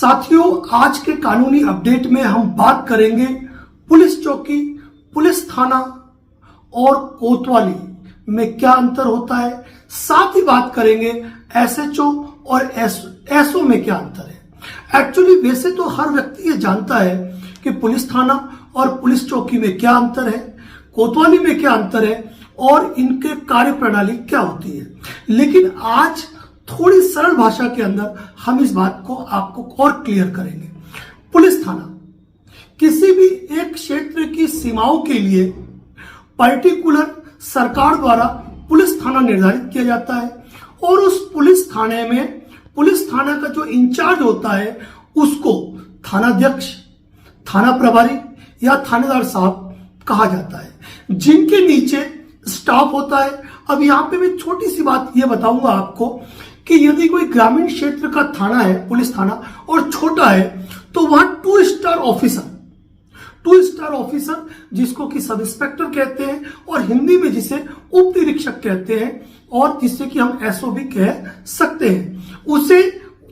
साथियों, आज के कानूनी अपडेट में हम बात करेंगे पुलिस चौकी, पुलिस थाना और कोतवाली में क्या अंतर होता है। साथ ही बात करेंगे एसएचओ और एसओ में क्या अंतर है। एक्चुअली वैसे तो हर व्यक्ति ये जानता है कि पुलिस थाना और पुलिस चौकी में क्या अंतर है, कोतवाली में क्या अंतर है और इनके कार्य प्रणाली क्या होती है। लेकिन आज थोड़ी सरल भाषा के अंदर हम इस बात को आपको और क्लियर करेंगे। पुलिस थाना किसी भी एक क्षेत्र की सीमाओं के लिए पर्टिकुलर सरकार द्वारा पुलिस थाना निर्धारित किया जाता है और उस पुलिस थाने में पुलिस थाना का जो इंचार्ज होता है उसको थानाध्यक्ष, थाना प्रभारी या थानेदार साहब कहा जाता है, जिनके नीचे स्टाफ होता है। अब यहाँ पे मैं छोटी सी बात ये बताऊंगा आपको कि यदि कोई ग्रामीण क्षेत्र का थाना है, पुलिस थाना, और छोटा है तो वहां 2 स्टार ऑफिसर जिसको कि सब इंस्पेक्टर कहते हैं और हिंदी में जिसे उप निरीक्षक कहते हैं और जिससे कि हम एसओ भी कह सकते हैं, उसे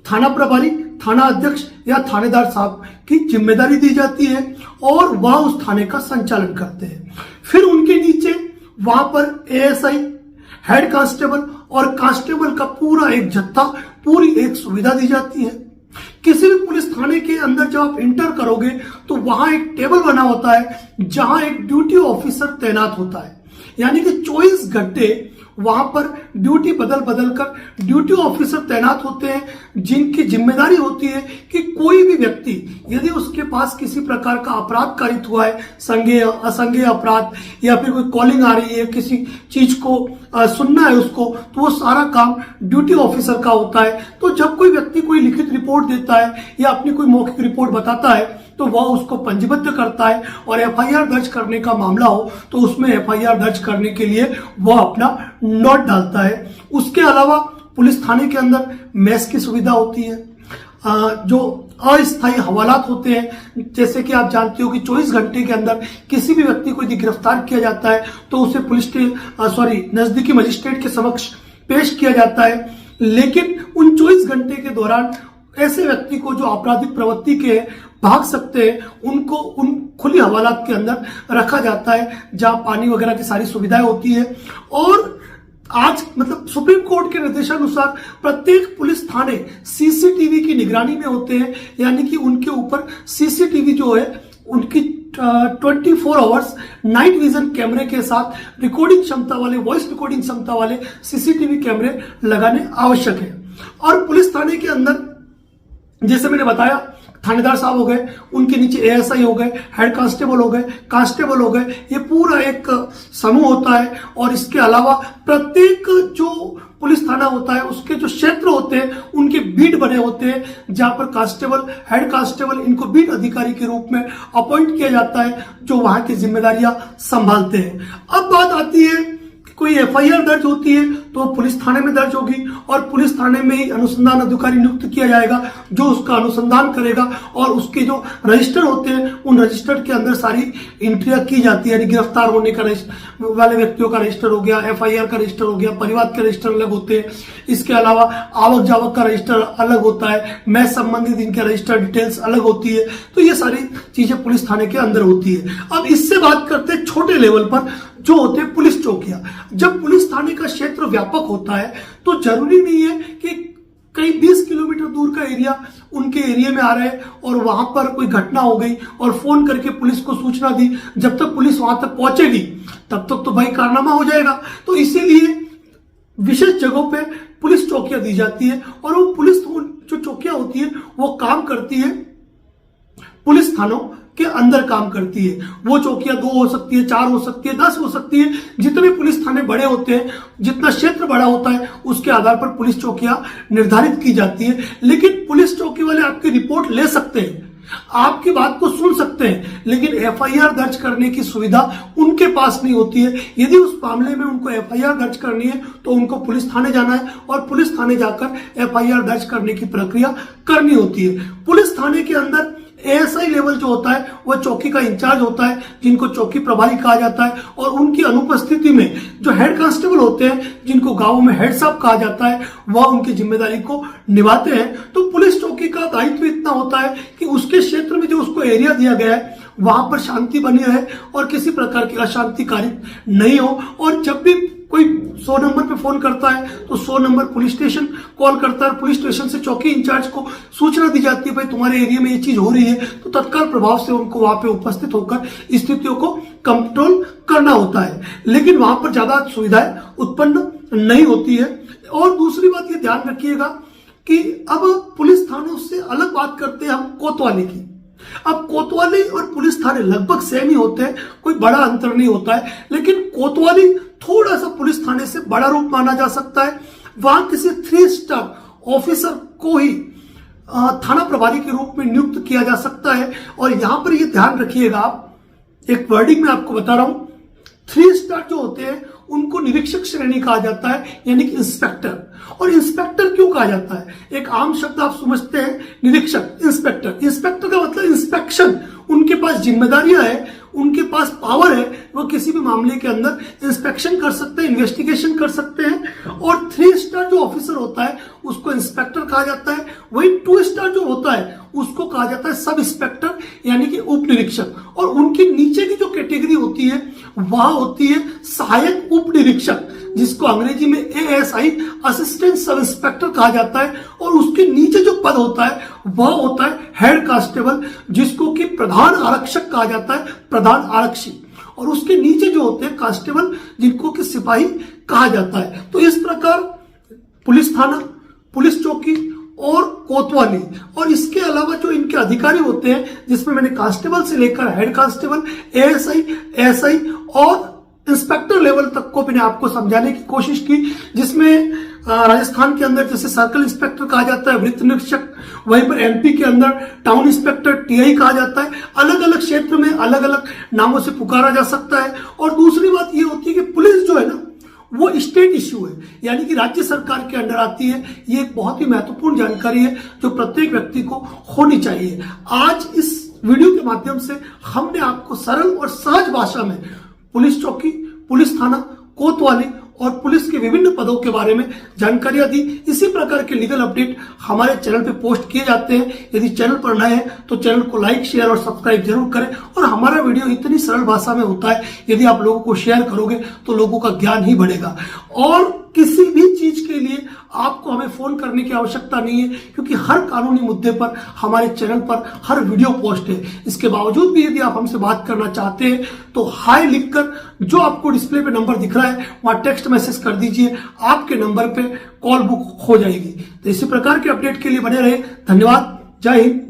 थाना प्रभारी, थाना अध्यक्ष या थानेदार साहब की जिम्मेदारी दी जाती है और वह उस थाने का संचालन करते हैं। फिर उनके नीचे वहां पर एएसआई, हेड कांस्टेबल और कांस्टेबल का पूरा एक जत्था, पूरी एक सुविधा दी जाती है। किसी भी पुलिस थाने के अंदर जब आप इंटर करोगे तो वहां एक टेबल बना होता है जहां एक ड्यूटी ऑफिसर तैनात होता है, यानी कि 24 घंटे वहां पर ड्यूटी बदल कर ड्यूटी ऑफिसर तैनात होते हैं, जिनकी जिम्मेदारी होती है कि कोई भी व्यक्ति यदि उसके पास किसी प्रकार का अपराध कारित हुआ है, संज्ञेय असंज्ञेय अपराध, या फिर कोई कॉलिंग आ रही है, किसी चीज को सुनना है उसको, तो वो सारा काम ड्यूटी ऑफिसर का होता है। तो जब कोई व्यक्ति कोई लिखित रिपोर्ट देता है या अपनी कोई मौखिक रिपोर्ट बताता है तो वह उसको पंजीबद्ध करता है और एफआईआर दर्ज करने का मामला हो तो उसमें एफआईआर दर्ज करने के लिए वह अपना नोट डालता है। उसके अलावा पुलिस थाने के अंदर मेस की सुविधा होती है, जो अस्थायी हवालात होते हैं। जैसे कि आप जानते हो कि 24 घंटे के अंदर किसी भी व्यक्ति को यदि गिरफ्तार किया जाता है तो उसे नजदीकी मजिस्ट्रेट के समक्ष पेश किया जाता है। लेकिन उन 24 घंटे के दौरान ऐसे व्यक्ति को जो आपराधिक प्रवृत्ति के भाग सकते हैं उनको उन खुली हवालात के अंदर रखा जाता है जहां पानी वगैरह की सारी सुविधाएं होती है। और आज सुप्रीम कोर्ट के निर्देशानुसार प्रत्येक पुलिस थाने सीसीटीवी की निगरानी में होते हैं, यानी कि उनके ऊपर सीसीटीवी जो है उनकी 24 आवर्स नाइट विजन कैमरे के साथ रिकॉर्डिंग क्षमता वाले, वॉइस रिकॉर्डिंग क्षमता वाले सीसीटीवी कैमरे लगाने आवश्यक है। और पुलिस थाने के अंदर जैसे मैंने बताया, थानेदार साहब हो गए, उनके नीचे एएसआई हो गए, हेड कांस्टेबल हो गए, कांस्टेबल हो गए, ये पूरा एक समूह होता है। और इसके अलावा प्रत्येक जो पुलिस थाना होता है उसके जो क्षेत्र होते हैं उनके बीट बने होते हैं, जहां पर कांस्टेबल, हेड कांस्टेबल, इनको बीट अधिकारी के रूप में अपॉइंट किया जाता है जो वहां की जिम्मेदारियां संभालते हैं। अब बात आती है कोई एफआईआर दर्ज होती है तो पुलिस थाने में दर्ज होगी और पुलिस थाने में ही अनुसंधान अधिकारी नियुक्त किया जाएगा जो उसका अनुसंधान करेगा और उसके जो रजिस्टर होते हैं उन रजिस्टर के अंदर सारी एंट्रियां की जाती है। गिरफ्तार होने का वाले व्यक्तियों का रजिस्टर हो गया, एफआईआर का रजिस्टर हो गया, परिवार के रजिस्टर अलग होते हैं। इसके अलावा आवक जावक का रजिस्टर अलग होता है, मैच संबंधित इनके रजिस्टर डिटेल्स अलग होती है। तो ये सारी चीजें पुलिस थाने के अंदर होती है। अब इससे बात करते हैं छोटे लेवल पर जो होते हैं पुलिस चौकियां। जब पुलिस थाने का क्षेत्र व्यापक होता है तो जरूरी नहीं है कि कई 20 किलोमीटर दूर का एरिया उनके एरिया में आ रहा है और वहां पर कोई घटना हो गई और फोन करके पुलिस को सूचना दी, जब तक पुलिस वहां तक पहुंचेगी तब तक तो भाई कारनामा हो जाएगा। तो इसीलिए विशेष जगहों पे पुलिस चौकियां दी जाती है और वो पुलिस जो चौकियां होती है वो काम करती है, पुलिस थानों के अंदर काम करती है। वो चौकियां 2 हो सकती है, 4 हो सकती है, 10 हो सकती है। जितने पुलिस थाने बड़े होते हैं, जितना क्षेत्र बड़ा होता है उसके आधार पर पुलिस चौकियां निर्धारित की जाती है। लेकिन पुलिस चौकी वाले आपकी रिपोर्ट ले सकते हैं, आपकी बात को सुन सकते हैं, लेकिन एफआईआर दर्ज करने की सुविधा उनके पास नहीं होती है। यदि उस मामले में उनको एफआईआर दर्ज करनी है तो उनको पुलिस थाने जाना है और पुलिस थाने जाकर एफआईआर दर्ज करने की प्रक्रिया करनी होती है। पुलिस थाने के अंदर एएसआई लेवल जो होता है वह चौकी का इंचार्ज होता है, जिनको चौकी प्रभारी कहा जाता है, और उनकी अनुपस्थिति में जो हेड कांस्टेबल होते हैं, जिनको गांवों में हेड साहब कहा जाता है, वह उनकी जिम्मेदारी को निभाते हैं। तो पुलिस चौकी का दायित्व इतना होता है कि उसके क्षेत्र में जो उसको एरिया दिया गया है वहां पर शांति बनी रहे और किसी प्रकार की अशांति कारित नहीं हो। और जब भी कोई 100 नंबर पे फोन करता है तो 100 नंबर पुलिस स्टेशन कॉल करता है, पुलिस स्टेशन से चौकी इंचार्ज को सूचना दी जाती है, भाई तुम्हारे एरिया में ये चीज हो रही है, तो तत्काल प्रभाव से उनको वहां पे उपस्थित होकर स्थितियों को कंट्रोल करना होता है। लेकिन वहां पर ज्यादा सुविधाएं उत्पन्न नहीं होती है। और दूसरी बात ये ध्यान रखिएगा कि अब पुलिस थानों से अलग बात करते हैं हम कोतवाली की। अब कोतवाली और पुलिस थाने लगभग सेम ही होते हैं, कोई बड़ा अंतर नहीं होता है, लेकिन कोतवाली थोड़ा सा पुलिस थाने से बड़ा रूप माना जा सकता है। वहां किसी 3 स्टार ऑफिसर को ही थाना प्रभारी के रूप में नियुक्त किया जा सकता है। और यहां पर ये ध्यान रखिएगा, आप एक वर्डिंग में आपको बता रहा हूं, 3 स्टार जो होते हैं उनको निरीक्षक श्रेणी कहा जाता है, यानी कि इंस्पेक्टर। और इंस्पेक्टर क्यों कहा जाता है? एक आम शब्द आप समझते हैं, निरीक्षक, इंस्पेक्टर। इंस्पेक्टर का मतलब इंस्पेक्शन, उनके पास जिम्मेदारियां है, उनके पास पावर है, वो किसी भी मामले के अंदर इंस्पेक्शन कर सकते हैं, इन्वेस्टिगेशन कर सकते हैं। और 3 स्टार जो ऑफिसर होता है उसको इंस्पेक्टर कहा जाता है। वही 2 स्टार जो होता है उसको कहा जाता है सब इंस्पेक्टर, यानी कि उप निरीक्षक। और उनके नीचे की जो कैटेगरी होती है वह होती है सहायक उप निरीक्षक, जिसको अंग्रेजी में एएसआई, असिस्टेंट सब इंस्पेक्टर कहा जाता है। और उसके नीचे जो पद होता है वह होता है हेड कांस्टेबल, जिसको कि प्रधान आरक्षक कहा जाता है, प्रधान आरक्षी। और उसके नीचे जो होते हैं कांस्टेबल, जिनको कि सिपाही कहा जाता है। तो इस प्रकार पुलिस थाना, पुलिस चौकी और कोतवाली, और इसके अलावा जो इनके अधिकारी होते हैं, जिसमें मैंने कांस्टेबल से लेकर हेड कांस्टेबल, एएसआई, एएसआई और इंस्पेक्टर लेवल तक को मैंने आपको समझाने की कोशिश की, जिसमें राजस्थान के अंदर जैसे सर्कल इंस्पेक्टर कहा जाता है, वृत्त निरीक्षक, वहीं पर एमपी के अंदर टाउन इंस्पेक्टर, टीआई कहा जाता है। अलग अलग क्षेत्र में अलग अलग नामों से पुकारा जा सकता है। और दूसरी बात ये होती है कि पुलिस जो है ना वो स्टेट इश्यू है, यानी कि राज्य सरकार के अंडर आती है। ये एक बहुत ही महत्वपूर्ण जानकारी है जो प्रत्येक व्यक्ति को होनी चाहिए। आज इस वीडियो के माध्यम से हमने आपको सरल और सहज भाषा में पुलिस चौकी, पुलिस थाना, कोतवाली और पुलिस के विभिन्न पदों के बारे में जानकारियां दी। इसी प्रकार के लीगल अपडेट हमारे चैनल पे पोस्ट किए जाते हैं। यदि चैनल पर नए हैं तो चैनल को लाइक, शेयर और सब्सक्राइब जरूर करें। और हमारा वीडियो इतनी सरल भाषा में होता है, यदि आप लोगों को शेयर करोगे तो लोगों का ज्ञान ही बढ़ेगा। और किसी भी चीज के लिए आपको हमें फोन करने की आवश्यकता नहीं है, क्योंकि हर कानूनी मुद्दे पर हमारे चैनल पर हर वीडियो पोस्ट है। इसके बावजूद भी यदि आप हमसे बात करना चाहते हैं तो हाई लिखकर जो आपको डिस्प्ले पे नंबर दिख रहा है वहां टेक्स्ट मैसेज कर दीजिए, आपके नंबर पे कॉल बुक हो जाएगी। तो इसी प्रकार के अपडेट के लिए बने रहे। धन्यवाद। जय हिंद।